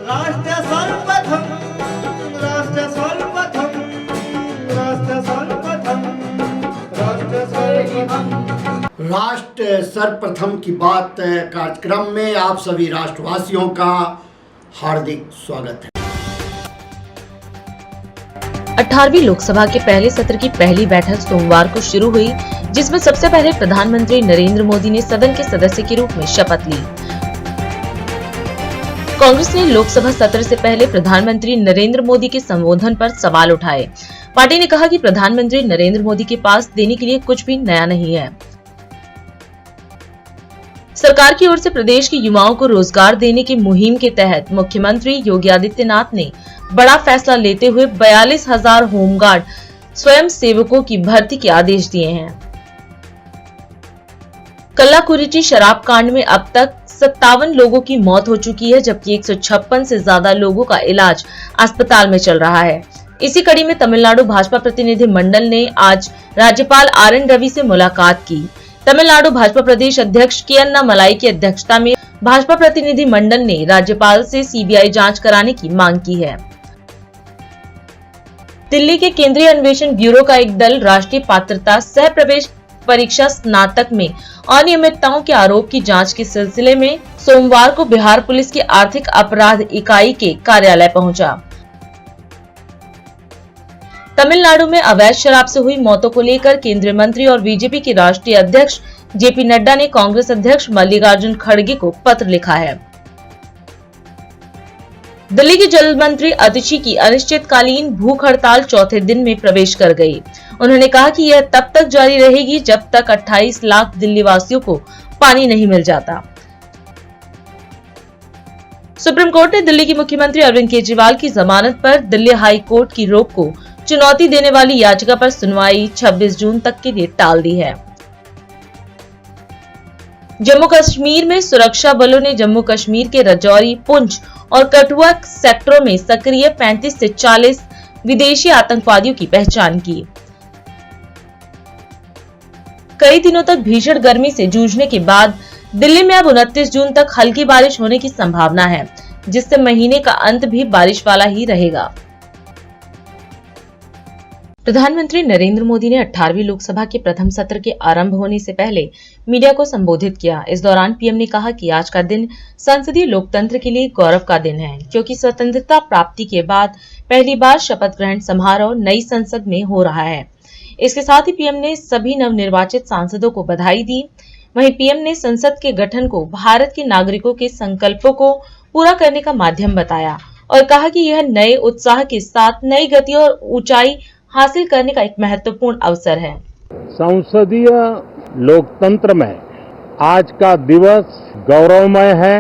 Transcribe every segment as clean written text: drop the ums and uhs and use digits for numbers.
राष्ट्र सर्वप्रथम, राष्ट्र सर्वप्रथम, राष्ट्र सर्वप्रथम, राष्ट्र सर्वप्रथम। राष्ट्र सर्वप्रथम की बात कार्यक्रम में आप सभी राष्ट्रवासियों का हार्दिक स्वागत है। 18वीं लोकसभा के पहले सत्र की पहली बैठक सोमवार को शुरू हुई, जिसमें सबसे पहले प्रधानमंत्री नरेंद्र मोदी ने सदन के सदस्य के रूप में शपथ ली। कांग्रेस ने लोकसभा सत्र से पहले प्रधानमंत्री नरेंद्र मोदी के संबोधन पर सवाल उठाए। पार्टी ने कहा कि प्रधानमंत्री नरेंद्र मोदी के पास देने के लिए कुछ भी नया नहीं है। सरकार की ओर से प्रदेश के युवाओं को रोजगार देने की मुहिम के तहत मुख्यमंत्री योगी आदित्यनाथ ने बड़ा फैसला लेते हुए 42,000 होमगार्ड स्वयं सेवकों की भर्ती के आदेश दिए हैं। कल्लाकुरिची शराब कांड में अब तक 57 लोगों की मौत हो चुकी है, जबकि 156 से ज्यादा लोगों का इलाज अस्पताल में चल रहा है। इसी कड़ी में तमिलनाडु भाजपा प्रतिनिधि मंडल ने आज राज्यपाल RN रवि से मुलाकात की। तमिलनाडु भाजपा प्रदेश अध्यक्ष के अन्नामलाई की अध्यक्षता में भाजपा प्रतिनिधि मंडल ने राज्यपाल से CBI जांच कराने की मांग की है। दिल्ली के केंद्रीय अन्वेषण ब्यूरो का एक दल राष्ट्रीय पात्रता सह प्रवेश परीक्षा स्नातक में अनियमितताओं के आरोप की जांच के सिलसिले में सोमवार को बिहार पुलिस की आर्थिक अपराध इकाई के कार्यालय पहुंचा। तमिलनाडु में अवैध शराब से हुई मौतों को लेकर केंद्रीय मंत्री और बीजेपी के राष्ट्रीय अध्यक्ष JP नड्डा ने कांग्रेस अध्यक्ष मल्लिकार्जुन खड़गे को पत्र लिखा है। दिल्ली के जल मंत्री अतिशी की अनिश्चितकालीन भूख हड़ताल चौथे दिन में प्रवेश कर गई। उन्होंने कहा कि यह तब तक जारी रहेगी जब तक 28 लाख दिल्ली वासियों को पानी नहीं मिल जाता। सुप्रीम कोर्ट ने दिल्ली के मुख्यमंत्री अरविंद केजरीवाल की जमानत पर दिल्ली हाई कोर्ट की रोक को चुनौती देने वाली याचिका पर सुनवाई 26 जून तक के लिए टाल दी है। जम्मू कश्मीर में सुरक्षा बलों ने जम्मू कश्मीर के राजौरी, पुंछ और कठुआ सेक्टरों में सक्रिय 35 से 40 विदेशी आतंकवादियों की पहचान की। कई दिनों तक भीषण गर्मी से जूझने के बाद दिल्ली में अब 29 जून तक हल्की बारिश होने की संभावना है, जिससे महीने का अंत भी बारिश वाला ही रहेगा। प्रधानमंत्री नरेंद्र मोदी ने 18वीं लोकसभा के प्रथम सत्र के आरंभ होने से पहले मीडिया को संबोधित किया। इस दौरान पीएम ने कहा कि आज का दिन संसदीय लोकतंत्र के लिए गौरव का दिन है, क्योंकि स्वतंत्रता प्राप्ति के बाद पहली बार शपथ ग्रहण समारोह नई संसद में हो रहा है। इसके साथ ही पीएम ने सभी नवनिर्वाचित सांसदों को बधाई दी। वहीं पीएम ने संसद के गठन को भारत के नागरिकों के संकल्पों को पूरा करने का माध्यम बताया और कहा कि यह नए उत्साह के साथ नई गति और ऊंचाई हासिल करने का एक महत्वपूर्ण अवसर है। संसदीय लोकतंत्र में आज का दिवस गौरवमय है।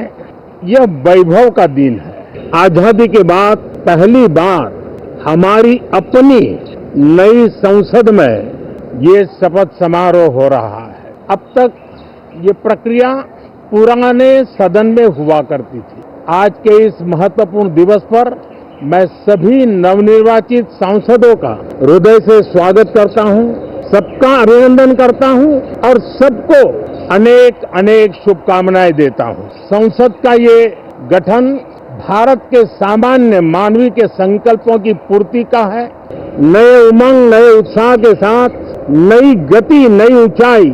यह वैभव का दिन है। आजादी के बाद पहली बार हमारी अपनी नई संसद में ये शपथ समारोह हो रहा है। अब तक ये प्रक्रिया पुराने सदन में हुआ करती थी। आज के इस महत्वपूर्ण दिवस पर मैं सभी नवनिर्वाचित सांसदों का हृदय से स्वागत करता हूं, सबका अभिनंदन करता हूं और सबको अनेक अनेक शुभकामनाएं देता हूं। संसद का ये गठन भारत के सामान्य मानवीय के संकल्पों की पूर्ति का है। नए उमंग, नए उत्साह के साथ नई गति, नई ऊंचाई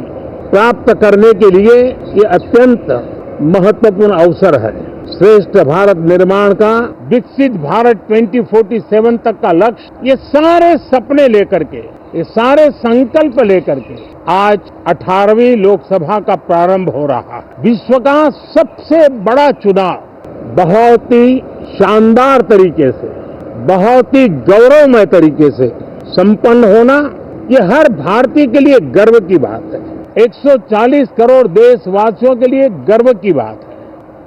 प्राप्त करने के लिए ये अत्यंत महत्वपूर्ण अवसर है। श्रेष्ठ भारत निर्माण का, विकसित भारत 2047 तक का लक्ष्य, ये सारे सपने लेकर के, ये सारे संकल्प लेकर के आज 18वीं लोकसभा का प्रारंभ हो रहा है। विश्व का सबसे बड़ा चुनाव बहुत ही शानदार तरीके से, बहुत ही गौरवमय तरीके से संपन्न होना, ये हर भारतीय के लिए गर्व की बात है। 140 करोड़ देशवासियों के लिए गर्व की बात है।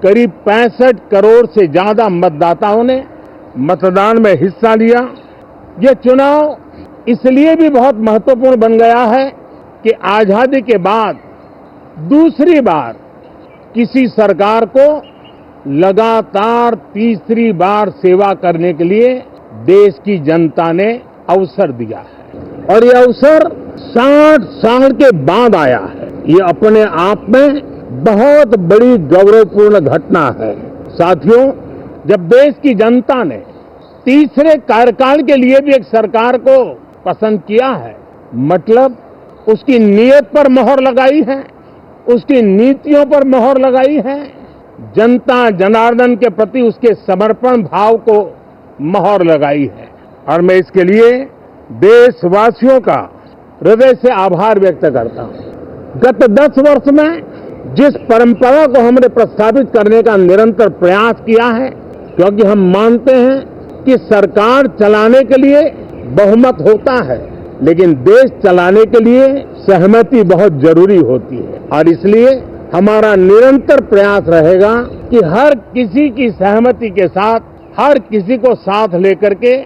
करीब 65 करोड़ से ज्यादा मतदाताओं ने मतदान में हिस्सा लिया। ये चुनाव इसलिए भी बहुत महत्वपूर्ण बन गया है कि आजादी के बाद दूसरी बार किसी सरकार को लगातार तीसरी बार सेवा करने के लिए देश की जनता ने अवसर दिया है और ये अवसर 60 साल के बाद आया है। ये अपने आप में बहुत बड़ी गौरवपूर्ण घटना है। साथियों, जब देश की जनता ने तीसरे कार्यकाल के लिए भी एक सरकार को पसंद किया है, मतलब उसकी नीयत पर मोहर लगाई है, उसकी नीतियों पर मोहर लगाई है, जनता जनार्दन के प्रति उसके समर्पण भाव को मोहर लगाई है। और मैं इसके लिए देशवासियों का हृदय से आभार व्यक्त करता हूं। गत 10 वर्ष में जिस परंपरा को हमने प्रस्थापित करने का निरंतर प्रयास किया है, क्योंकि हम मानते हैं कि सरकार चलाने के लिए बहुमत होता है, लेकिन देश चलाने के लिए सहमति बहुत जरूरी होती है। और इसलिए हमारा निरंतर प्रयास रहेगा कि हर किसी की सहमति के साथ, हर किसी को साथ लेकर के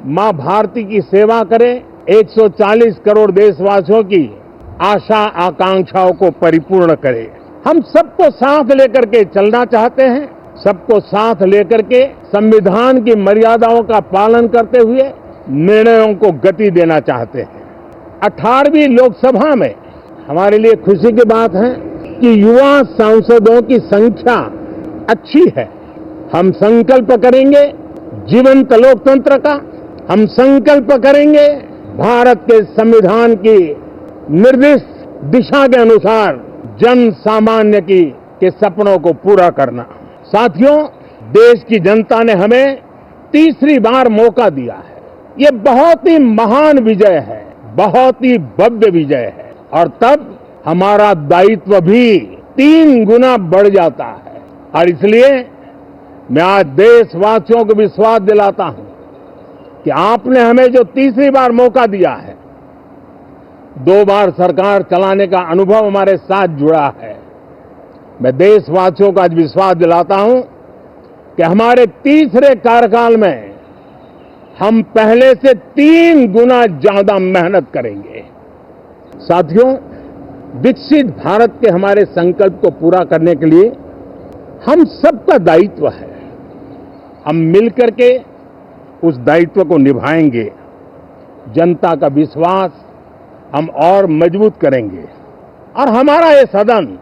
मां भारती की सेवा करें, 140 करोड़ देशवासियों की आशा आकांक्षाओं को परिपूर्ण करें। हम सबको साथ लेकर के चलना चाहते हैं, सबको साथ लेकर के संविधान की मर्यादाओं का पालन करते हुए निर्णयों को गति देना चाहते हैं। 18वीं लोकसभा में हमारे लिए खुशी की बात है कि युवा सांसदों की संख्या अच्छी है। हम संकल्प करेंगे जीवंत लोकतंत्र का, हम संकल्प करेंगे भारत के संविधान की निर्दिष्ट दिशा के अनुसार जन सामान्य के सपनों को पूरा करना। साथियों, देश की जनता ने हमें तीसरी बार मौका दिया है। ये बहुत ही महान विजय है, बहुत ही भव्य विजय है, और तब हमारा दायित्व भी 3 गुना बढ़ जाता है। और इसलिए मैं आज देशवासियों को विश्वास दिलाता हूं कि आपने हमें जो तीसरी बार मौका दिया है, 2 बार सरकार चलाने का अनुभव हमारे साथ जुड़ा है। मैं देशवासियों को आज विश्वास दिलाता हूं कि हमारे तीसरे कार्यकाल में हम पहले से 3 गुना ज्यादा मेहनत करेंगे। साथियों, विकसित भारत के हमारे संकल्प को पूरा करने के लिए हम सबका दायित्व है। हम मिलकर के उस दायित्व को निभाएंगे। जनता का विश्वास हम और मजबूत करेंगे, और हमारा ये सदन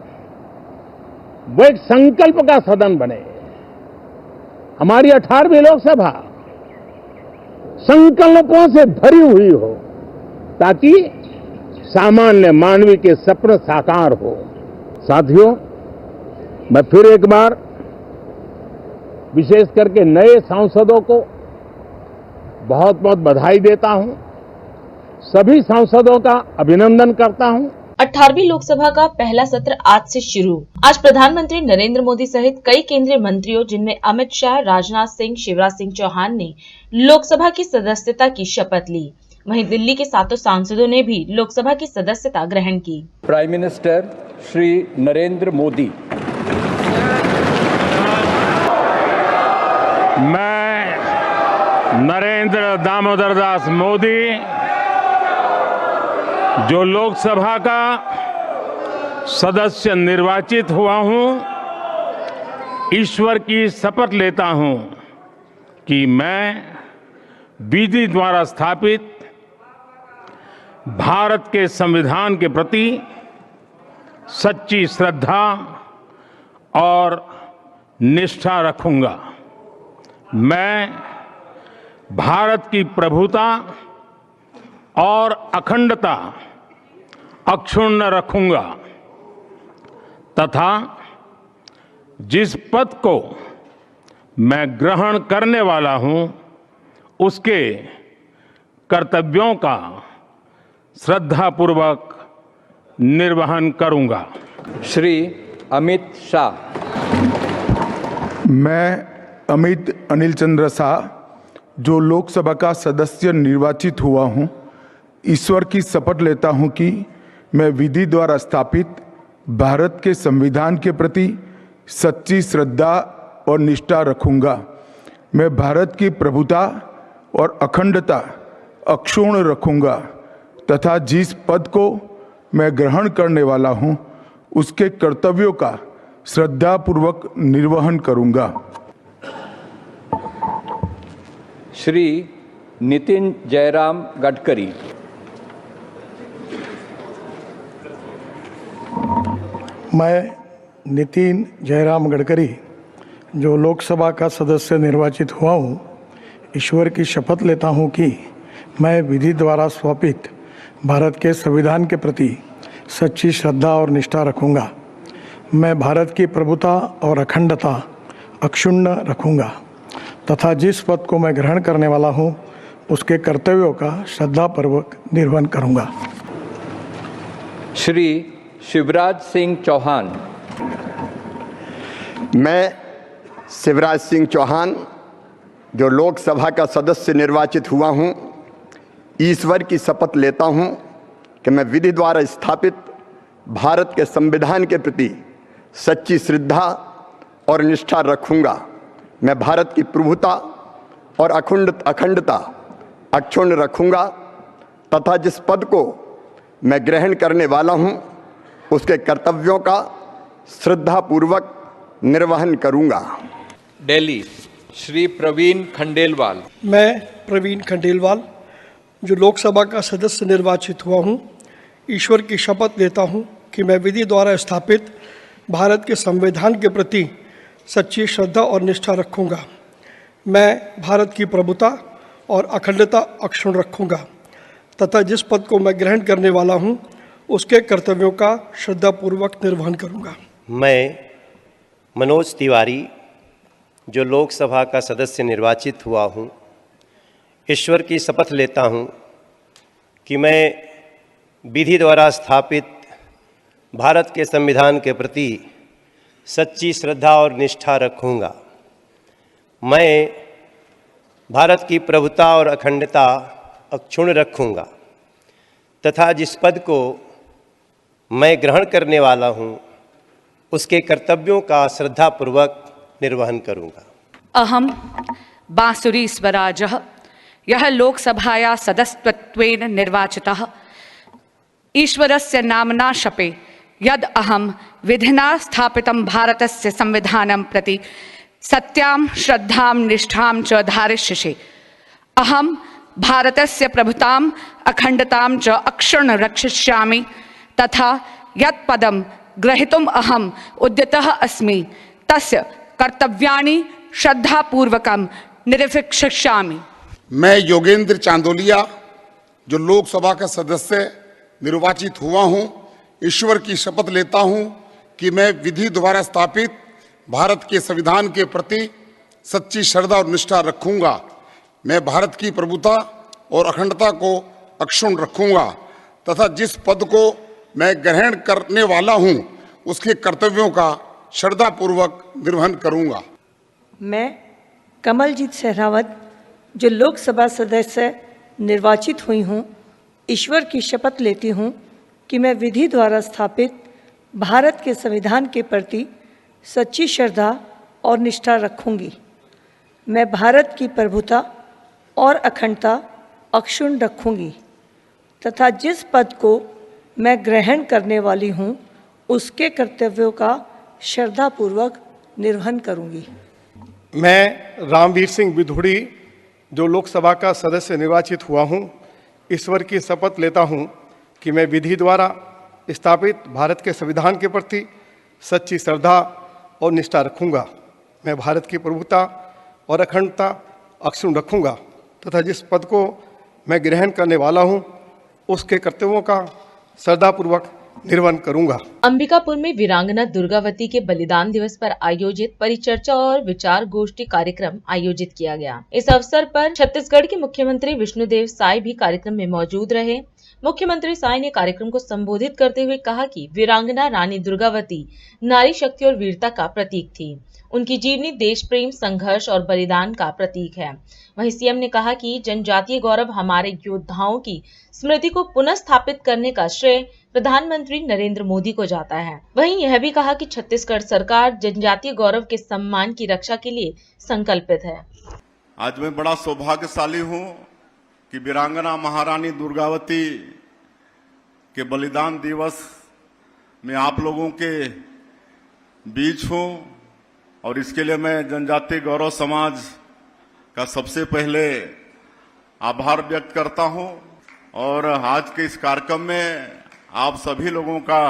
वो एक संकल्प का सदन बने। हमारी 18वीं लोकसभा संकल्पों से भरी हुई हो, ताकि सामान्य मानवी के सपने साकार हो। साथियों, मैं फिर एक बार विशेष करके नए सांसदों को बहुत बहुत बधाई देता हूं, सभी सांसदों का अभिनंदन करता हूं। 18वीं लोकसभा का पहला सत्र आज से शुरू। आज प्रधानमंत्री नरेंद्र मोदी सहित कई केंद्रीय मंत्रियों, जिनमें अमित शाह, राजनाथ सिंह, शिवराज सिंह चौहान ने लोकसभा की सदस्यता की शपथ ली। वहीं दिल्ली के 7 सांसदों ने भी लोकसभा की सदस्यता ग्रहण की। Prime minister Shri Narendra Modi. मैं नरेंद्र दामोदर दास मोदी, जो लोकसभा का सदस्य निर्वाचित हुआ हूं, ईश्वर की शपथ लेता हूं कि मैं विधि द्वारा स्थापित भारत के संविधान के प्रति सच्ची श्रद्धा और निष्ठा रखूंगा। मैं भारत की प्रभुता और अखंडता अक्षुण्ण रखूंगा तथा जिस पद को मैं ग्रहण करने वाला हूं, उसके कर्तव्यों का श्रद्धापूर्वक निर्वहन करूंगा। श्री अमित शाह। मैं अमित अनिल चंद्र शाह, जो लोकसभा का सदस्य निर्वाचित हुआ हूं, ईश्वर की शपथ लेता हूं कि मैं विधि द्वारा स्थापित भारत के संविधान के प्रति सच्ची श्रद्धा और निष्ठा रखूंगा। मैं भारत की प्रभुता और अखंडता अक्षुण्ण रखूंगा तथा जिस पद को मैं ग्रहण करने वाला हूं, उसके कर्तव्यों का श्रद्धापूर्वक निर्वहन करूंगा। श्री नितिन जयराम गडकरी। मैं नितिन जयराम गडकरी जो लोकसभा का सदस्य निर्वाचित हुआ हूँ, ईश्वर की शपथ लेता हूँ कि मैं विधि द्वारा स्थापित भारत के संविधान के प्रति सच्ची श्रद्धा और निष्ठा रखूँगा। मैं भारत की प्रभुता और अखंडता अक्षुण्ण रखूँगा तथा जिस पद को मैं ग्रहण करने वाला हूँ उसके कर्तव्यों का श्रद्धापूर्वक निर्वहन करूँगा। श्री शिवराज सिंह चौहान। मैं शिवराज सिंह चौहान, जो लोकसभा का सदस्य निर्वाचित हुआ हूं, ईश्वर की शपथ लेता हूं कि मैं विधि द्वारा स्थापित भारत के संविधान के प्रति सच्ची श्रद्धा और निष्ठा रखूंगा। मैं भारत की प्रभुता और अखंडता अक्षुण्ण रखूंगा तथा जिस पद को मैं ग्रहण करने वाला हूं उसके कर्तव्यों का श्रद्धापूर्वक निर्वहन करूंगा। दिल्ली श्री प्रवीण खंडेलवाल। मैं प्रवीण खंडेलवाल, जो लोकसभा का सदस्य निर्वाचित हुआ हूँ, ईश्वर की शपथ लेता हूँ कि मैं विधि द्वारा स्थापित भारत के संविधान के प्रति सच्ची श्रद्धा और निष्ठा रखूँगा। मैं भारत की प्रभुता और अखंडता अक्षुण्ण रखूँगा तथा जिस पद को मैं ग्रहण करने वाला हूँ उसके कर्तव्यों का श्रद्धापूर्वक निर्वहन करूँगा। मैं मनोज तिवारी, जो लोकसभा का सदस्य निर्वाचित हुआ हूँ, ईश्वर की शपथ लेता हूँ कि मैं विधि द्वारा स्थापित भारत के संविधान के प्रति सच्ची श्रद्धा और निष्ठा रखूँगा। मैं भारत की प्रभुता और अखंडता अक्षुण्ण रखूँगा तथा जिस पद को मैं ग्रहण करने वाला हूँ उसके कर्तव्यों का श्रद्धापूर्वक निर्वहन करूँगा। अहम बांसुरी स्वराजः यः लोकसभाया सदस्यत्वेन निर्वाचितः ईश्वरस्य नाम्ना शपे यद् अहं विधिना स्थापितं भारतस्य संविधानं प्रति सत्यां श्रद्धां निष्ठां च धारयिष्ये। अहं भारतस्य प्रभुताम् अखंडतां च अक्षुण्ण रक्षिष्यामि तथा यत् पदं ग्रहीतुम् अहम् उद्यतः अस्मि तस्य कर्तव्यानि श्रद्धापूर्वकं निर्वहिष्यामि। मैं योगेंद्र चांदोलिया, जो लोकसभा का सदस्य निर्वाचित हुआ हूं, ईश्वर की शपथ लेता हूं कि मैं विधि द्वारा स्थापित भारत के संविधान के प्रति सच्ची श्रद्धा और निष्ठा रखूंगा। मैं भारत की प्रभुता और अखंडता को अक्षुण्ण रखूंगा तथा जिस पद को मैं ग्रहण करने वाला हूं उसके कर्तव्यों का श्रद्धापूर्वक निर्वहन करूंगा। मैं कमलजीत सहरावत, जो लोकसभा सदस्य निर्वाचित हुई हूँ, ईश्वर की शपथ लेती हूँ कि मैं विधि द्वारा स्थापित भारत के संविधान के प्रति सच्ची श्रद्धा और निष्ठा रखूँगी। मैं भारत की प्रभुता और अखंडता अक्षुण्ण रखूँगी तथा जिस पद को मैं ग्रहण करने वाली हूँ उसके कर्तव्यों का श्रद्धापूर्वक निर्वहन करूँगी। मैं रामवीर सिंह विधुड़ी, जो लोकसभा का सदस्य निर्वाचित हुआ हूँ, ईश्वर की शपथ लेता हूँ कि मैं विधि द्वारा स्थापित भारत के संविधान के प्रति सच्ची श्रद्धा और निष्ठा रखूँगा। मैं भारत की प्रभुता और अखंडता अक्षुण्ण रखूँगा तथा जिस पद को मैं ग्रहण करने वाला हूँ उसके कर्तव्यों का श्रद्धापूर्वक निर्वहन करूंगा। अंबिकापुर में वीरांगना दुर्गावती के बलिदान दिवस पर आयोजित परिचर्चा और विचार गोष्ठी कार्यक्रम आयोजित किया गया। इस अवसर पर छत्तीसगढ़ के मुख्यमंत्री विष्णुदेव साय भी कार्यक्रम में मौजूद रहे। मुख्यमंत्री साय ने कार्यक्रम को संबोधित करते हुए कहा कि वीरांगना रानी दुर्गावती नारी शक्ति और वीरता का प्रतीक थी। उनकी जीवनी देश प्रेम, संघर्ष और बलिदान का प्रतीक है। वहीं सीएम ने कहा कि जनजातीय गौरव हमारे योद्धाओं की स्मृति को पुनः स्थापित करने का श्रेय प्रधानमंत्री नरेंद्र मोदी को जाता है। वहीं यह भी कहा कि छत्तीसगढ़ सरकार जनजातीय गौरव के सम्मान की रक्षा के लिए संकल्पित है। आज मैं बड़ा सौभाग्यशाली हूं कि वीरांगना महारानी दुर्गावती के बलिदान दिवस में आप लोगों के बीच हूं और इसके लिए मैं जनजातीय गौरव समाज का सबसे पहले आभार व्यक्त करता हूं। और आज के इस कार्यक्रम में आप सभी लोगों का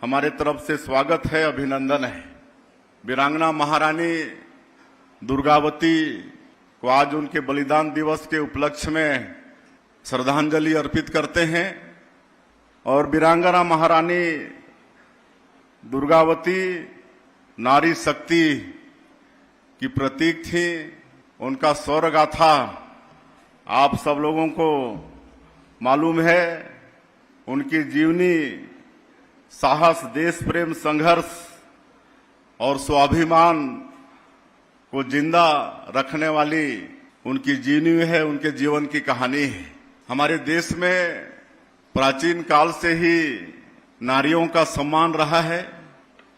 हमारे तरफ से स्वागत है, अभिनंदन है। वीरांगना महारानी दुर्गावती को आज उनके बलिदान दिवस के उपलक्ष्य में श्रद्धांजलि अर्पित करते हैं। और वीरांगना महारानी दुर्गावती नारी शक्ति की प्रतीक थी। उनका शौर्य गाथा आप सब लोगों को मालूम है। उनकी जीवनी साहस, देश प्रेम, संघर्ष और स्वाभिमान को जिंदा रखने वाली उनकी जीवनी है, उनके जीवन की कहानी है। हमारे देश में प्राचीन काल से ही नारियों का सम्मान रहा है।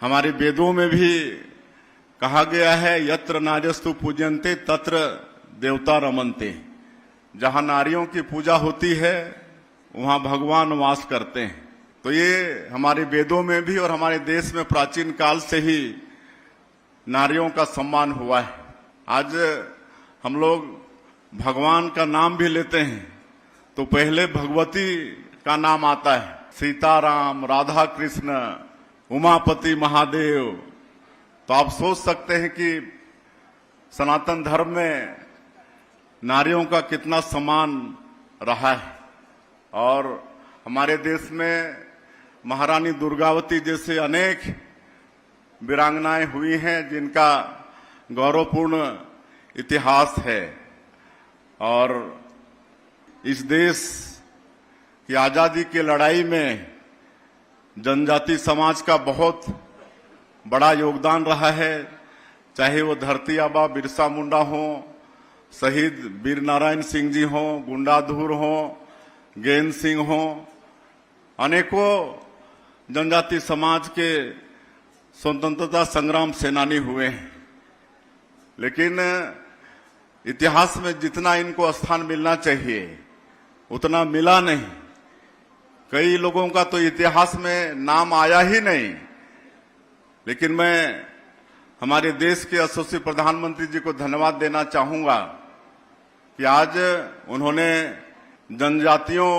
हमारे वेदों में भी कहा गया है, यत्र नार्यस्तु पूज्यन्ते तत्र देवता रमन्ते। जहां नारियों की पूजा होती है वहां भगवान वास करते हैं। तो ये हमारे वेदों में भी और हमारे देश में प्राचीन काल से ही नारियों का सम्मान हुआ है। आज हम लोग भगवान का नाम भी लेते हैं तो पहले भगवती का नाम आता है। सीताराम, राधा कृष्ण, उमापति महादेव। तो आप सोच सकते हैं कि सनातन धर्म में नारियों का कितना सम्मान रहा है। और हमारे देश में महारानी दुर्गावती जैसे अनेक वीरांगनाएं हुई हैं जिनका गौरवपूर्ण इतिहास है। और इस देश की आजादी की लड़ाई में जनजाति समाज का बहुत बड़ा योगदान रहा है। चाहे वो धरती आबा बिरसा मुंडा हो, शहीद वीर नारायण सिंह जी हो, गुंडाधुर हो, गेंद सिंह हो, अनेकों जनजाति समाज के स्वतंत्रता संग्राम सेनानी हुए हैं। लेकिन इतिहास में जितना इनको स्थान मिलना चाहिए उतना मिला नहीं। कई लोगों का तो इतिहास में नाम आया ही नहीं। लेकिन मैं हमारे देश के यशस्वी प्रधानमंत्री जी को धन्यवाद देना चाहूंगा कि आज उन्होंने जनजातियों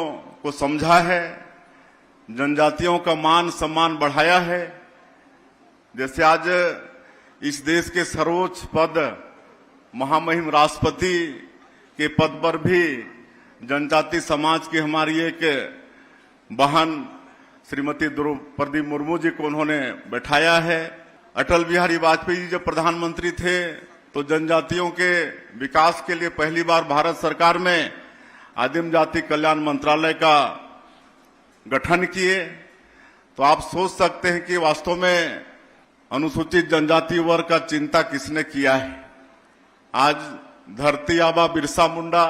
को समझा है, जनजातियों का मान सम्मान बढ़ाया है। जैसे आज इस देश के सर्वोच्च पद महामहिम राष्ट्रपति के पद पर भी जनजाति समाज की हमारी एक बहन श्रीमती द्रौपदी मुर्मू जी को उन्होंने बैठाया है। अटल बिहारी वाजपेयी जी जब प्रधानमंत्री थे तो जनजातियों के विकास के लिए पहली बार भारत सरकार में आदिम जाति कल्याण मंत्रालय का गठन किए। तो आप सोच सकते हैं कि वास्तव में अनुसूचित जनजाति वर्ग का चिंता किसने किया है। आज धरती आबा बिरसा मुंडा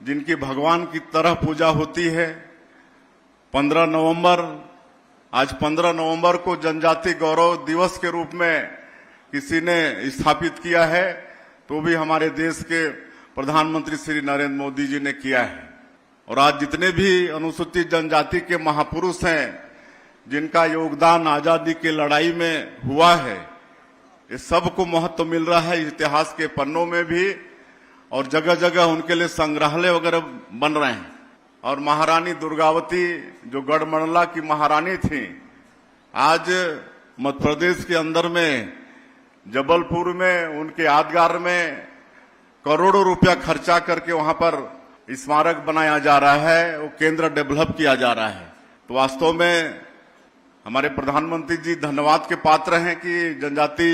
जिनकी भगवान की तरह पूजा होती है, 15 नवंबर, आज 15 नवंबर को जनजाति गौरव दिवस के रूप में किसी ने स्थापित किया है तो भी हमारे देश के प्रधानमंत्री श्री नरेंद्र मोदी जी ने किया है। और आज जितने भी अनुसूचित जनजाति के महापुरुष हैं जिनका योगदान आजादी की लड़ाई में हुआ है, ये सबको महत्व मिल रहा है इतिहास के पन्नों में भी। और जगह जगह उनके लिए संग्रहालय वगैरह बन रहे हैं। और महारानी दुर्गावती जो गढ़मंडला की महारानी थी, आज मध्य प्रदेश के अंदर में जबलपुर में उनके यादगार में करोड़ों रुपया खर्चा करके वहां पर स्मारक बनाया जा रहा है, वो केंद्र डेवलप किया जा रहा है। तो वास्तव में हमारे प्रधानमंत्री जी धन्यवाद के पात्र हैं कि जनजाति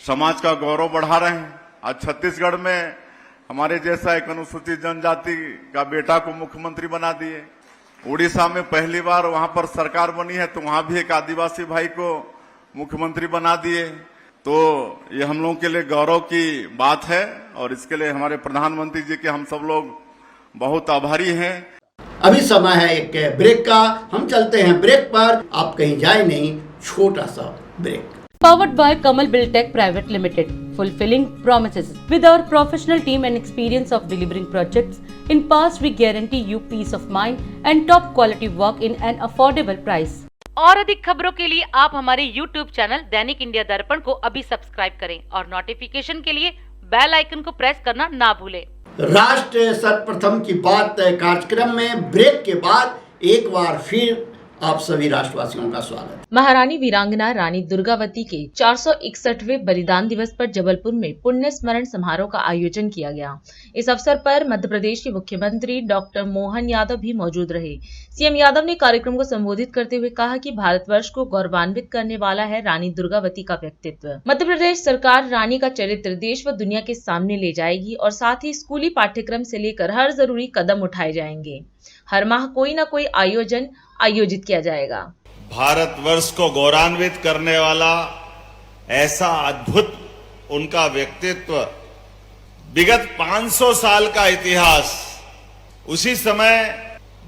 समाज का गौरव बढ़ा रहे हैं। आज छत्तीसगढ़ में हमारे जैसा एक अनुसूचित जनजाति का बेटा को मुख्यमंत्री बना दिए। उड़ीसा में पहली बार वहां पर सरकार बनी है तो वहां भी एक आदिवासी भाई को मुख्यमंत्री बना दिए। तो ये हम लोगों के लिए गौरव की बात है और इसके लिए हमारे प्रधानमंत्री जी के हम सब लोग बहुत आभारी हैं। अभी समय है एक ब्रेक का, हम चलते हैं ब्रेक पर। आप कहीं जाए नहीं, छोटा सा break. Powered by Kamal Buildtech Private Limited, fulfilling promises. With our professional team and experience of delivering projects, in past we guarantee you peace of mind and top quality work in an affordable price. और अधिक खबरों के लिए आप हमारे YouTube channel दैनिक India दर्पण को अभी सब्सक्राइब करें और नोटिफिकेशन के लिए बेल आइकन को प्रेस करना ना भूलें। राष्ट्र सर्वप्रथम की बात कार्यक्रम में ब्रेक के बाद एक बार फिर आप सभी राष्ट्रवासियों का स्वागत। महारानी वीरांगना रानी दुर्गावती के 461वें बलिदान दिवस पर जबलपुर में पुण्य स्मरण समारोह का आयोजन किया गया। इस अवसर पर मध्य प्रदेश के मुख्यमंत्री डॉक्टर मोहन यादव भी मौजूद रहे। सीएम यादव ने कार्यक्रम को संबोधित करते हुए कहा कि भारतवर्ष को गौरवान्वित करने वाला है रानी दुर्गावती का व्यक्तित्व। मध्य प्रदेश सरकार रानी का चरित्र देश व दुनिया के सामने ले जाएगी और साथ ही स्कूली पाठ्यक्रम से लेकर हर जरूरी कदम उठाए जाएंगे। हर माह कोई न कोई आयोजन आयोजित किया जाएगा। भारतवर्ष को गौरवान्वित करने वाला ऐसा अद्भुत उनका व्यक्तित्व, विगत 500 साल का इतिहास, उसी समय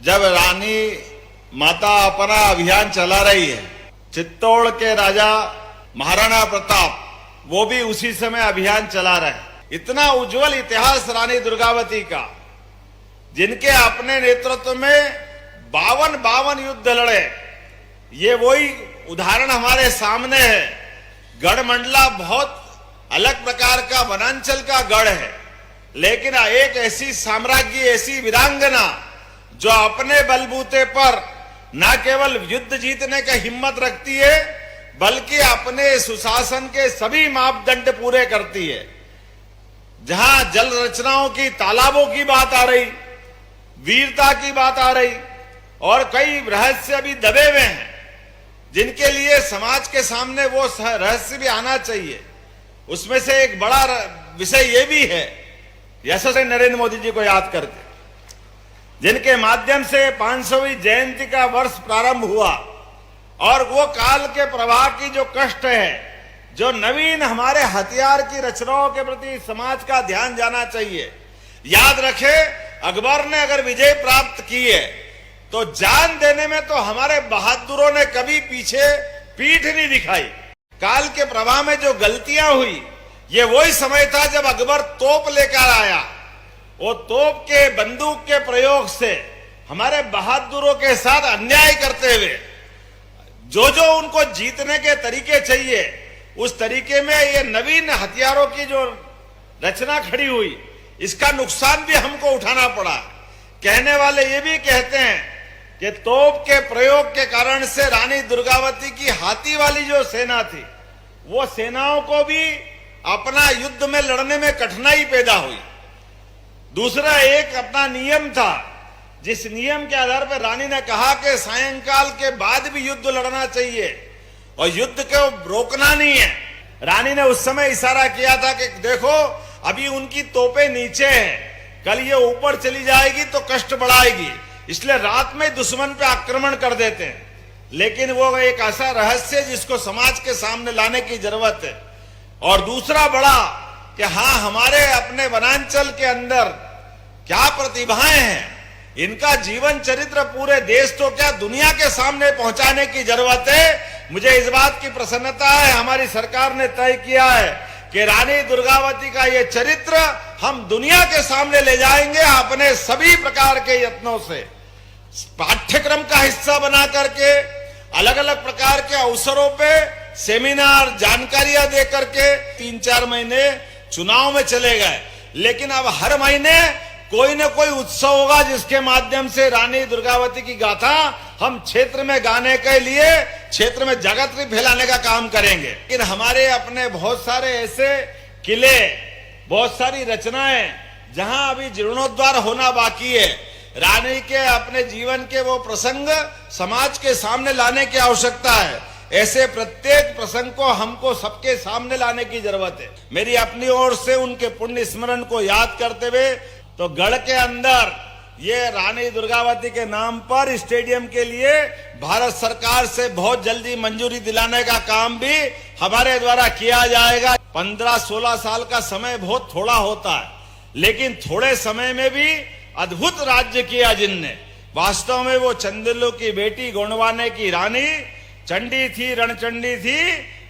जब रानी माता अपना अभियान चला रही है, चित्तौड़ के राजा महाराणा प्रताप वो भी उसी समय अभियान चला रहे। इतना उज्जवल इतिहास रानी दुर्गावती का, जिनके अपने नेतृत्व में 52 युद्ध लड़े, ये वही उदाहरण हमारे सामने है। गढ़मंडला बहुत अलग प्रकार का वनांचल का गढ़ है, लेकिन एक ऐसी साम्राज्ञी, ऐसी वीरांगना जो अपने बलबूते पर न केवल युद्ध जीतने का हिम्मत रखती है, बल्कि अपने सुशासन के सभी मापदंड पूरे करती है। जहां जल रचनाओं की, तालाबों की बात आ रही, वीरता की बात आ रही, और कई रहस्य भी दबे हुए हैं जिनके लिए समाज के सामने वो रहस्य भी आना चाहिए। उसमें से एक बड़ा विषय ये भी है, यशस्वी नरेंद्र मोदी जी को याद करके, जिनके माध्यम से 500वीं जयंती का वर्ष प्रारंभ हुआ, और वो काल के प्रवाह की जो कष्ट है, जो नवीन हमारे हथियार की रचनाओं के प्रति समाज का ध्यान जाना चाहिए। याद रखे, अकबर ने अगर विजय प्राप्त की है तो जान देने में तो हमारे बहादुरों ने कभी पीछे पीठ नहीं दिखाई। काल के प्रवाह में जो गलतियां हुई, ये वही समय था जब अकबर तोप लेकर आया। वो तोप के, बंदूक के प्रयोग से हमारे बहादुरों के साथ अन्याय करते हुए जो उनको जीतने के तरीके चाहिए, उस तरीके में ये नवीन हथियारों की जो रचना खड़ी हुई, इसका नुकसान भी हमको उठाना पड़ा। कहने वाले ये भी कहते हैं कि तोप के प्रयोग के कारण से रानी दुर्गावती की हाथी वाली जो सेना थी, वो सेनाओं को भी अपना युद्ध में लड़ने में कठिनाई पैदा हुई। दूसरा एक अपना नियम था, जिस नियम के आधार पर रानी ने कहा कि सायंकाल के बाद भी युद्ध लड़ना चाहिए और युद्ध को रोकना नहीं है। रानी ने उस समय इशारा किया था कि देखो, अभी उनकी तोपें नीचे हैं, कल ये ऊपर चली जाएगी तो कष्ट बढ़ाएगी, इसलिए रात में दुश्मन पे आक्रमण कर देते हैं। लेकिन वो एक ऐसा रहस्य जिसको समाज के सामने लाने की जरूरत है। और दूसरा बड़ा कि हाँ, हमारे अपने वनांचल के अंदर क्या प्रतिभाएं हैं, इनका जीवन चरित्र पूरे देश तो क्या दुनिया के सामने पहुंचाने की जरूरत है। मुझे इस बात की प्रसन्नता है, हमारी सरकार ने तय किया है कि रानी दुर्गावती का ये चरित्र हम दुनिया के सामने ले जाएंगे अपने सभी प्रकार के यत्नों से। पाठ्यक्रम का हिस्सा बना करके, अलग अलग प्रकार के अवसरों पे सेमिनार, जानकारियां दे करके 3-4 महीने चुनाव में चले गए, लेकिन अब हर महीने कोई न कोई उत्सव होगा जिसके माध्यम से रानी दुर्गावती की गाथा हम क्षेत्र में गाने के लिए क्षेत्र में जगत फैलाने का काम करेंगे। लेकिन हमारे अपने बहुत सारे ऐसे किले, बहुत सारी रचनाएं जहां अभी जीर्णोद्धार होना बाकी है। रानी के अपने जीवन के वो प्रसंग समाज के सामने लाने की आवश्यकता है। ऐसे प्रत्येक प्रसंग को हमको सबके सामने लाने की जरूरत है। मेरी अपनी ओर से उनके पुण्य स्मरण को याद करते हुए तो गढ़ के अंदर ये रानी दुर्गावती के नाम पर स्टेडियम के लिए भारत सरकार से बहुत जल्दी मंजूरी दिलाने का काम भी हमारे द्वारा किया जाएगा। 15-16 साल का समय बहुत थोड़ा होता है, लेकिन थोड़े समय में भी अद्भुत राज्य किया जिनने। वास्तव में वो चंदेलो की बेटी, गोंडवाने की रानी चंडी थी, रणचंडी थी,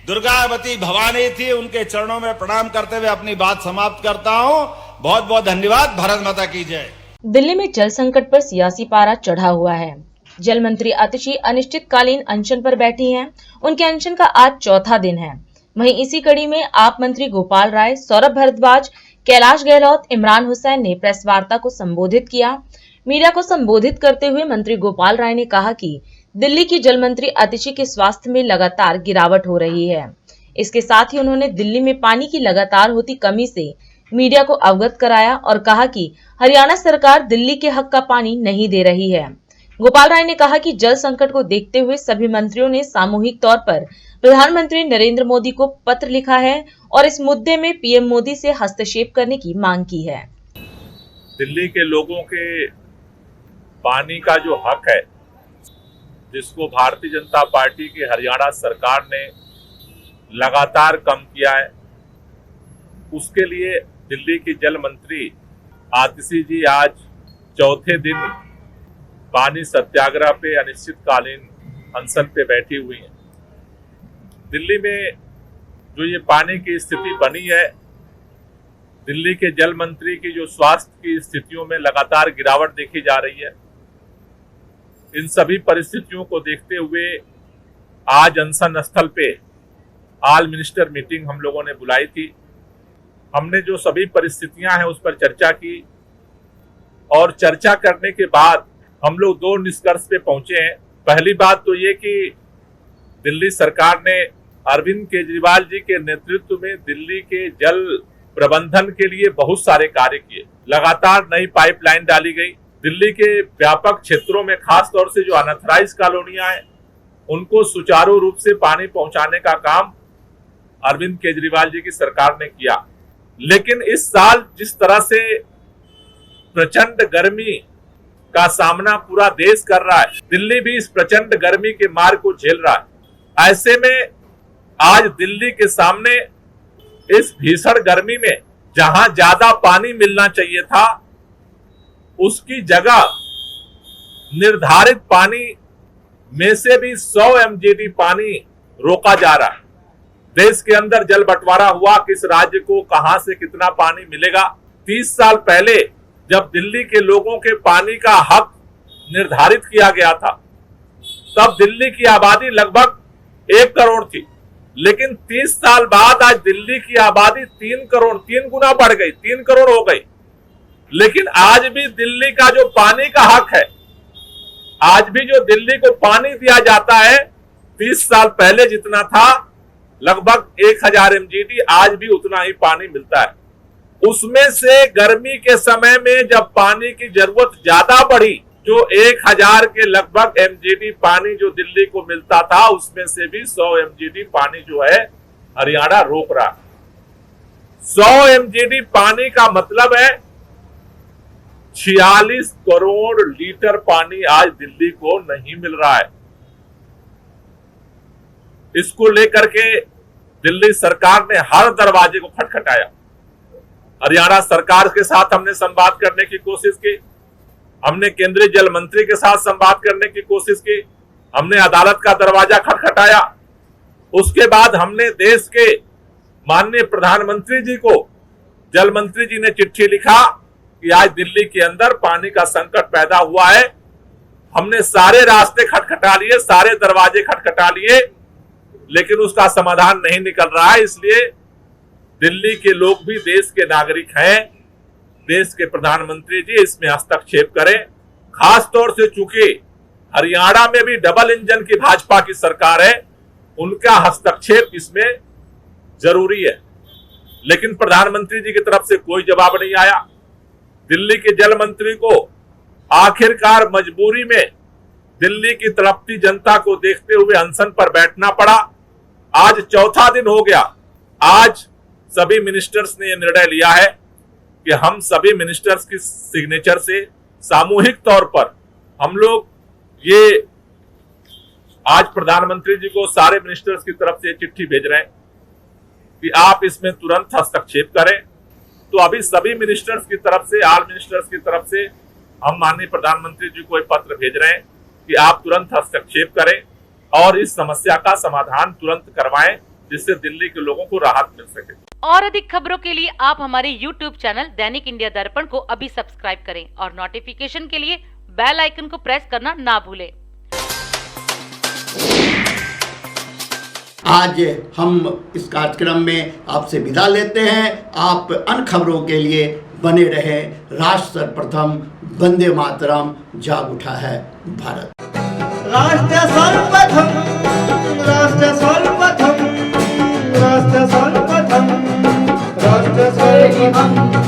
दुर्गावती भवानी थी। उनके चरणों में प्रणाम करते हुए अपनी बात समाप्त करता हूँ। बहुत बहुत धन्यवाद। भारत माता की जय। दिल्ली में जल संकट पर सियासी पारा चढ़ा हुआ है। जल मंत्री आतिशी अनिश्चितकालीन अनशन पर बैठी हैं। उनके अनशन का आज चौथा दिन है। वहीं इसी कड़ी में आप मंत्री गोपाल राय, सौरभ भारद्वाज, कैलाश गहलोत, इमरान हुसैन ने प्रेस वार्ता को संबोधित किया। मीडिया को संबोधित करते हुए मंत्री गोपाल राय ने कहा कि दिल्ली की जल मंत्री अतिशी के स्वास्थ्य में लगातार गिरावट हो रही है। इसके साथ ही उन्होंने दिल्ली में पानी की लगातार होती कमी से मीडिया को अवगत कराया और कहा कि हरियाणा सरकार दिल्ली के हक का पानी नहीं दे रही है। गोपाल राय ने कहा कि जल संकट को देखते हुए सभी मंत्रियों ने सामूहिक तौर पर प्रधानमंत्री नरेंद्र मोदी को पत्र लिखा है और इस मुद्दे में पीएम मोदी से हस्तक्षेप करने की मांग की है। दिल्ली के लोगों के पानी का जो हक है, जिसको भारतीय जनता पार्टी की हरियाणा सरकार ने लगातार कम किया है, उसके लिए दिल्ली की जल मंत्री आतिशी जी आज चौथे दिन पानी सत्याग्रह पे अनिश्चितकालीन अनशन पे बैठी हुई हैं। दिल्ली में जो ये पानी की स्थिति बनी है, दिल्ली के जल मंत्री की जो स्वास्थ्य की स्थितियों में लगातार गिरावट देखी जा रही है, इन सभी परिस्थितियों को देखते हुए आज अनशन स्थल पे ऑल मिनिस्टर मीटिंग हम लोगों ने बुलाई थी। हमने जो सभी परिस्थितियां हैं उस पर चर्चा की और चर्चा करने के बाद हम लोग दो निष्कर्ष पे पहुंचे हैं। पहली बात तो ये कि दिल्ली सरकार ने अरविंद केजरीवाल जी के नेतृत्व में दिल्ली के जल प्रबंधन के लिए बहुत सारे कार्य किए। लगातार नई पाइपलाइन डाली गई। दिल्ली के व्यापक क्षेत्रों में खास तौर से जो अनऑथराइज कॉलोनियां हैं उनको सुचारू रूप से पानी पहुंचाने का काम अरविंद केजरीवाल जी की सरकार ने किया। लेकिन इस साल जिस तरह से प्रचंड गर्मी का सामना पूरा देश कर रहा है, दिल्ली भी इस प्रचंड गर्मी के मार को झेल रहा है। ऐसे में आज दिल्ली के सामने इस भीषण गर्मी में जहां ज्यादा पानी मिलना चाहिए था, उसकी जगह निर्धारित पानी में से भी 100 MGD पानी रोका जा रहा है। देश के अंदर जल बंटवारा हुआ, किस राज्य को कहां से कितना पानी मिलेगा। 30 साल पहले जब दिल्ली के लोगों के पानी का हक निर्धारित किया गया था, तब दिल्ली की आबादी लगभग 1 करोड़ थी। लेकिन 30 साल बाद आज दिल्ली की आबादी 3 करोड़, 3 गुना बढ़ गई, 3 करोड़ हो गई। लेकिन आज भी दिल्ली का जो पानी का हक है, आज भी जो दिल्ली को पानी दिया जाता है, 30 साल पहले जितना था लगभग 1000 MGD, आज भी उतना ही पानी मिलता है। उसमें से गर्मी के समय में जब पानी की जरूरत ज्यादा बढ़ी, जो 1000 के लगभग MGD पानी जो दिल्ली को मिलता था, उसमें से भी 100 MGD पानी जो है हरियाणा रोक रहा। 100 MGD पानी का मतलब है 46 करोड़ लीटर पानी आज दिल्ली को नहीं मिल रहा है। इसको लेकर के दिल्ली सरकार ने हर दरवाजे को खटखटाया। हरियाणा सरकार के साथ हमने संवाद करने की कोशिश की, हमने केंद्रीय जल मंत्री के साथ संवाद करने की कोशिश की, हमने अदालत का दरवाजा खटखटाया। उसके बाद हमने देश के माननीय प्रधानमंत्री जी को, जल मंत्री जी ने चिट्ठी लिखा कि आज दिल्ली के अंदर पानी का संकट पैदा हुआ है। हमने सारे रास्ते खटखटा लिए, सारे दरवाजे खटखटा लिए, लेकिन उसका समाधान नहीं निकल रहा है। इसलिए दिल्ली के लोग भी देश के नागरिक हैं, देश के प्रधानमंत्री जी इसमें हस्तक्षेप करें। खास तौर से चूंकि हरियाणा में भी डबल इंजन की भाजपा की सरकार है, उनका हस्तक्षेप इसमें जरूरी है। लेकिन प्रधानमंत्री जी की तरफ से कोई जवाब नहीं आया। दिल्ली के जल मंत्री को आखिरकार मजबूरी में दिल्ली की तड़पती जनता को देखते हुए अनशन पर बैठना पड़ा। आज चौथा दिन हो गया। आज सभी मिनिस्टर्स ने यह निर्णय लिया है कि हम सभी मिनिस्टर्स की सिग्नेचर से सामूहिक तौर पर हम लोग ये आज प्रधानमंत्री जी को सारे मिनिस्टर्स की तरफ से चिट्ठी भेज रहे हैं कि आप इसमें तुरंत हस्तक्षेप करें। तो अभी सभी मिनिस्टर्स की तरफ से, ऑल मिनिस्टर्स की तरफ से हम माननीय प्रधानमंत्री जी को एक पत्र भेज रहे हैं कि आप तुरंत हस्तक्षेप करें और इस समस्या का समाधान तुरंत करवाएं, जिससे दिल्ली के लोगों को राहत मिल सके। और अधिक खबरों के लिए आप हमारे YouTube चैनल दैनिक इंडिया दर्पण को अभी सब्सक्राइब करें और नोटिफिकेशन के लिए बेल आइकन को प्रेस करना ना भूलें। आज हम इस कार्यक्रम में आपसे विदा लेते हैं। आप अन्य खबरों के लिए बने रहे। राष्ट्र सर्वप्रथम, वंदे मातरम, जाग उठा है भारत। राष्ट्र सर्वप्रथम राष्ट्र सर्वप्रथम राष्ट्र सर्वप्रथम राष्ट्र सर्वप्रथम